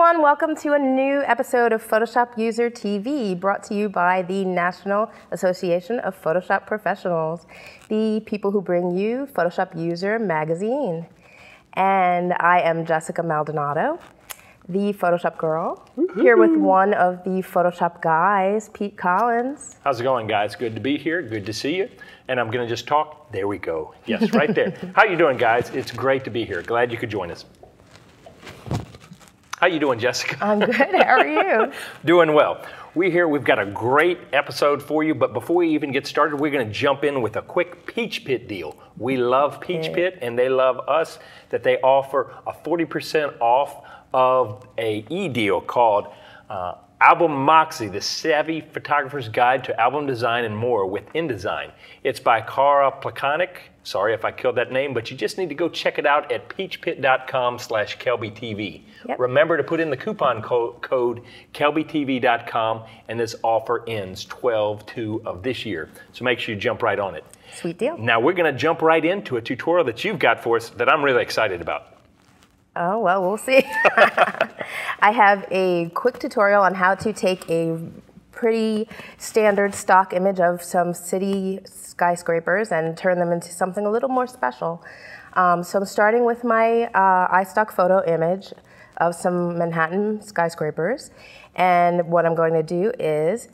everyone, welcome to a new episode of PhotoshopUser TV, brought to you by the National Association of Photoshop Professionals, the people who bring you PhotoshopUser magazine. And I am Jessica Maldonado, the Photoshop girl, here with one of the Photoshop guys, Pete Collins. How's it going, guys? Good to be here, good to see you. And I'm gonna just talk, there we go. Yes, right there. How you doing, guys? It's great to be here. Glad you could join us. How you doing, Jessica? I'm good, how are you? Doing well. We've got a great episode for you, but before we even get started, we're gonna jump in with a quick Peach Pit deal. We love Peach Pit, and they love us, that they offer a 40% off of a e-deal called Album Moxie, the Savvy Photographer's Guide to Album Design and More with InDesign. It's by Cara Plakanik. Sorry if I killed that name, but you just need to go check it out at peachpit.com/KelbyTV. Yep. Remember to put in the coupon code KelbyTV.com, and this offer ends 12/2 of this year. So make sure you jump right on it. Sweet deal. Now we're going to jump right into a tutorial that you've got for us that I'm really excited about. Oh, well, we'll see. I have a quick tutorial on how to take a pretty standard stock image of some city skyscrapers and turn them into something a little more special. So I'm starting with my iStock photo image of some Manhattan skyscrapers. And what I'm going to do is,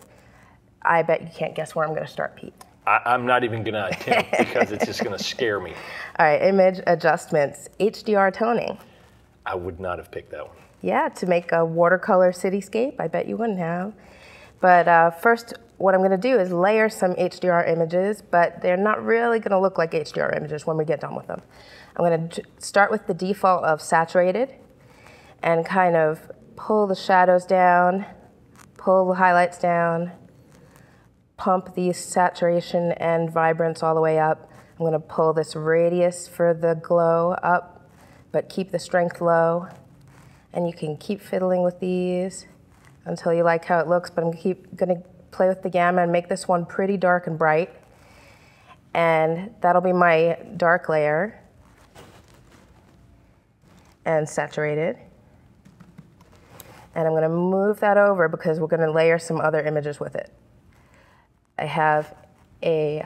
I bet you can't guess where I'm going to start, Pete. I'm not even going to attempt because it's just going to scare me. All right, image adjustments, HDR toning. I would not have picked that one. Yeah, to make a watercolor cityscape. I bet you wouldn't have. But first, what I'm going to do is layer some HDR images, but they're not really going to look like HDR images when we get done with them. I'm going to start with the default of saturated and kind of pull the shadows down, pull the highlights down, pump the saturation and vibrance all the way up. I'm going to pull this radius for the glow up, but keep the strength low. And you can keep fiddling with these until you like how it looks, but I'm gonna play with the gamma and make this one pretty dark and bright. And that'll be my dark layer and saturated. And I'm gonna move that over because we're gonna layer some other images with it. I have a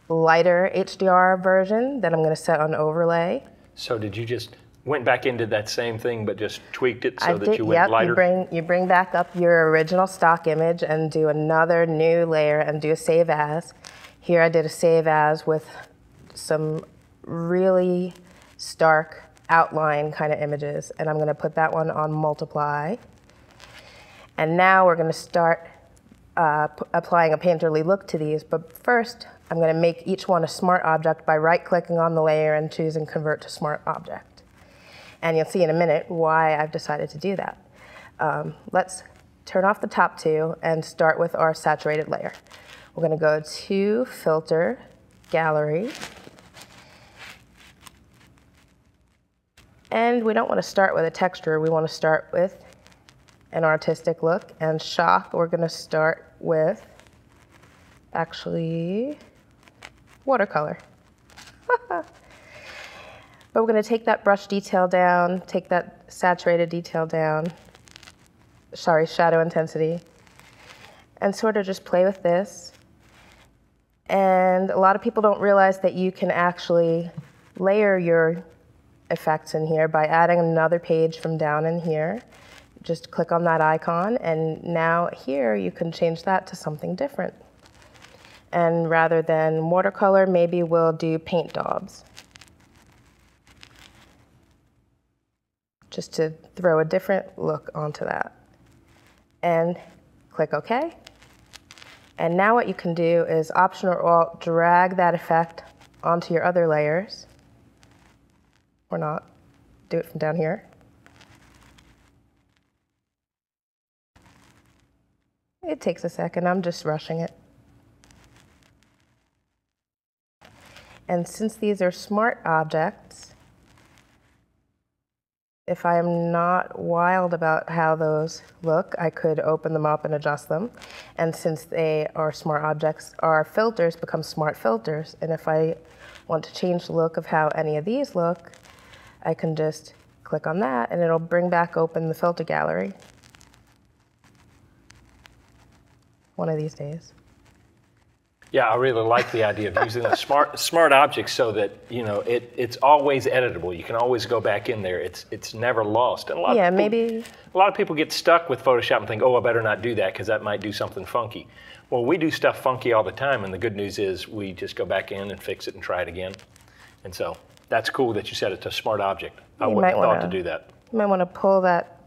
lighter HDR version that I'm gonna set on overlay. So did you just went back into that same thing but just tweaked it so that you went lighter? You bring back up your original stock image and do another new layer and do a save as. Here I did a save as with some really stark outline kind of images, and I'm going to put that one on multiply. And now we're going to start applying a painterly look to these, but first I'm going to make each one a smart object by right-clicking on the layer and choosing Convert to Smart Object. And you'll see in a minute why I've decided to do that. Let's turn off the top two and start with our saturated layer. We're going to go to Filter, Gallery. And we don't want to start with a texture. We want to start with an artistic look. And shock, we're going to start with, actually, watercolor. But we're going to take that brush detail down, take that saturated detail down, sorry, shadow intensity, and sort of just play with this. And a lot of people don't realize that you can actually layer your effects in here by adding another page from down in here. Just click on that icon, and now here you can change that to something different. And rather than watercolor, maybe we'll do paint daubs, just to throw a different look onto that. And click OK. And now what you can do is Option or Alt, drag that effect onto your other layers, or not, do it from down here. It takes a second, I'm just rushing it. And since these are smart objects, if I am not wild about how those look, I could open them up and adjust them. And since they are smart objects, our filters become smart filters. And if I want to change the look of how any of these look, I can just click on that, and it'll bring back open the filter gallery one of these days. Yeah, I really like the idea of using the smart objects so that, you know, it's always editable. You can always go back in there. It's never lost. And a lot of people get stuck with Photoshop and think, oh, I better not do that because that might do something funky. Well, we do stuff funky all the time, and the good news is we just go back in and fix it and try it again. And so that's cool that you said it's a smart object. I wouldn't have thought to do that. You might want to pull that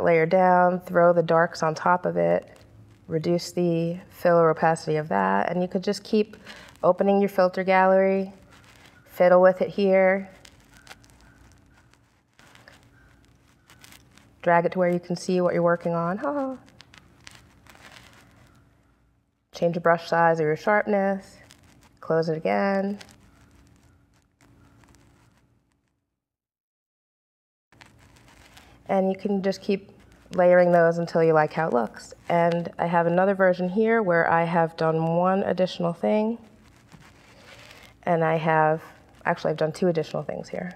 layer down, throw the darks on top of it, reduce the fill or opacity of that, and you could just keep opening your filter gallery, fiddle with it here, drag it to where you can see what you're working on. Change your brush size or your sharpness, close it again. And you can just keep layering those until you like how it looks. And I have another version here where I have done one additional thing. And I've done two additional things here.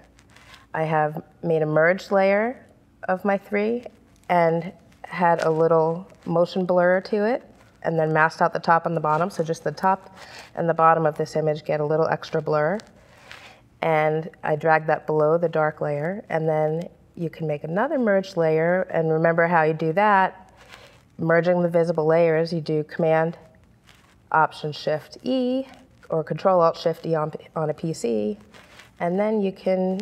I have made a merged layer of my three and had a little motion blur to it, and then masked out the top and the bottom. So just the top and the bottom of this image get a little extra blur. And I dragged that below the dark layer, and then you can make another merged layer, and remember how you do that. Merging the visible layers, you do Command Option Shift E or Control Alt Shift E on a PC, and then you can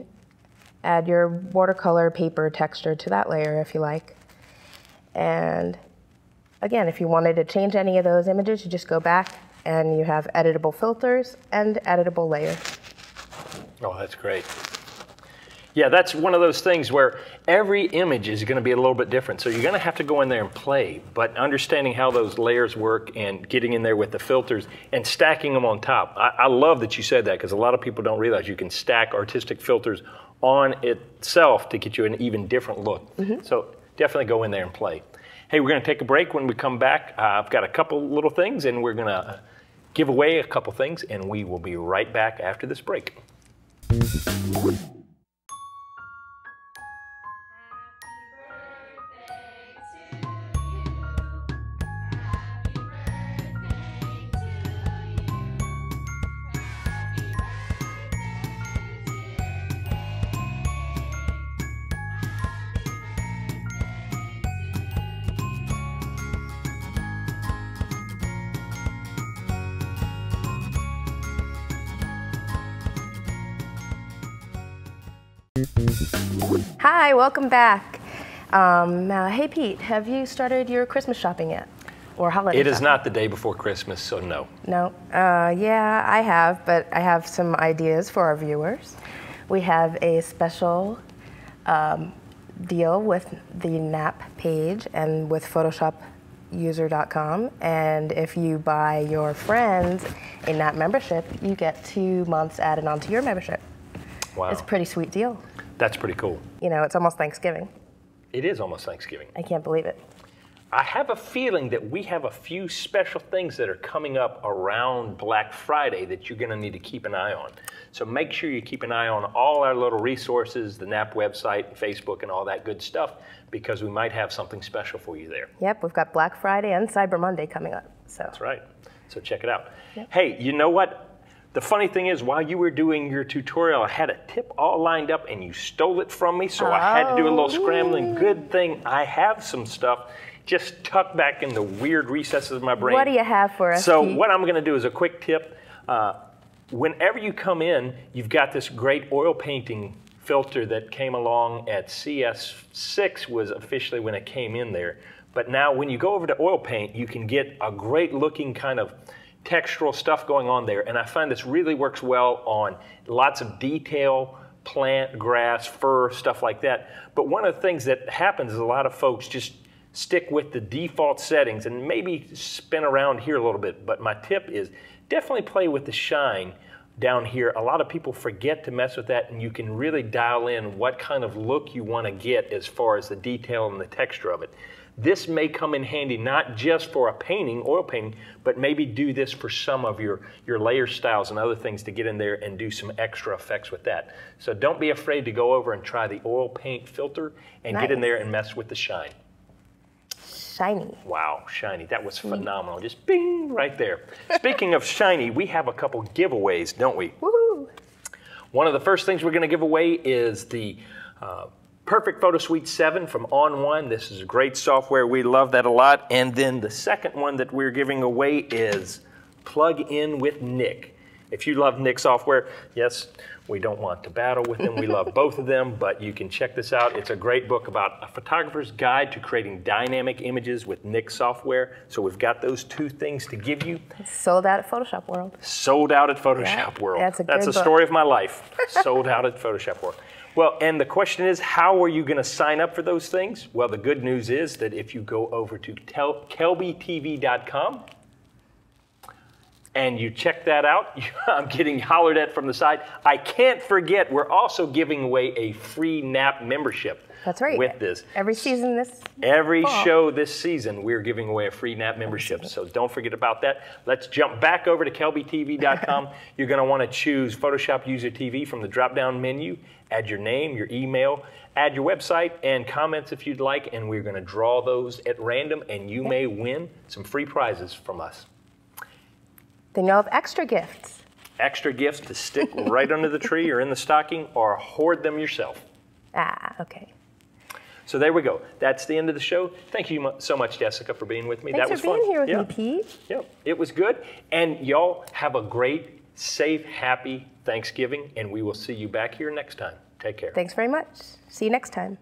add your watercolor paper texture to that layer if you like. And again, if you wanted to change any of those images, you just go back and you have editable filters and editable layers. Oh, that's great. Yeah, that's one of those things where every image is going to be a little bit different. So you're going to have to go in there and play, but understanding how those layers work and getting in there with the filters and stacking them on top. I love that you said that, because a lot of people don't realize you can stack artistic filters on itself to get you an even different look. So definitely go in there and play. Hey, we're going to take a break. When we come back, I've got a couple little things, and we're going to give away a couple things, and we will be right back after this break. Hi, welcome back. Hey Pete, have you started your Christmas shopping yet? Or holiday It is shopping? not the day before Christmas, so no. No? Yeah, I have, but I have some ideas for our viewers. We have a special deal with the NAP page and with PhotoshopUser.com, and if you buy your friends a NAP membership, you get 2 months added onto your membership. Wow. It's a pretty sweet deal. That's pretty cool. You know, it's almost Thanksgiving. It is almost Thanksgiving. I can't believe it. I have a feeling that we have a few special things that are coming up around Black Friday that you're going to need to keep an eye on. So make sure you keep an eye on all our little resources, the NAP website, Facebook, and all that good stuff, because we might have something special for you there. Yep, we've got Black Friday and Cyber Monday coming up. So. That's right. So check it out. Yep. Hey, you know what? The funny thing is, while you were doing your tutorial, I had a tip all lined up and you stole it from me, so I had to do a little scrambling. Good thing I have some stuff just tucked back in the weird recesses of my brain. What do you have for us, So Pete? what I'm going to do is a quick tip. Whenever you come in, you've got this great oil painting filter that came along at CS6 was officially when it came in there. But now when you go over to oil paint, you can get a great looking kind of textural stuff going on there, and I find this really works well on lots of detail, plant, grass, fur, stuff like that. But one of the things that happens is a lot of folks just stick with the default settings and maybe spin around here a little bit. But my tip is definitely play with the shine down here. A lot of people forget to mess with that, and you can really dial in what kind of look you want to get as far as the detail and the texture of it. This may come in handy not just for a painting, oil painting, but maybe do this for some of your layer styles and other things to get in there and do some extra effects with that. So don't be afraid to go over and try the oil paint filter and get in there and mess with the shine. Shiny. Wow, shiny. That was phenomenal. Just bing, right there. Speaking of shiny, we have a couple giveaways, don't we? Woohoo! One of the first things we're going to give away is the Perfect Photo Suite 7 from On1. This is a great software. We love that a lot. And then the second one that we're giving away is Plug In with Nik. If you love Nik software, yes, we don't want to battle with them. We love both of them, but you can check this out. It's a great book about a photographer's guide to creating dynamic images with Nik software. So we've got those two things to give you. It's sold out at Photoshop World. Sold out at Photoshop World. That's a story of my life. Sold out at Photoshop World. Well, and the question is, how are you going to sign up for those things? Well, the good news is that if you go over to kelbytv.com and you check that out, I'm getting hollered at from the side. I can't forget, we're also giving away a free NAP membership. That's right. With this. Every season this Every fall. show this season, we're giving away a free NAP membership. So don't forget about that. Let's jump back over to kelbytv.com. You're going to want to choose PhotoshopUser TV from the drop-down menu. Add your name, your email, add your website, and comments if you'd like. And we're going to draw those at random, and you may win some free prizes from us. Then you'll have extra gifts. Extra gifts to stick right under the tree or in the stocking, or hoard them yourself. Ah, okay. So there we go. That's the end of the show. Thank you so much, Jessica, for being with me. Thanks that was for fun. being here with me, Pete. Yeah, it was good. And y'all have a great, safe, happy Thanksgiving, and we will see you back here next time. Take care. Thanks very much. See you next time.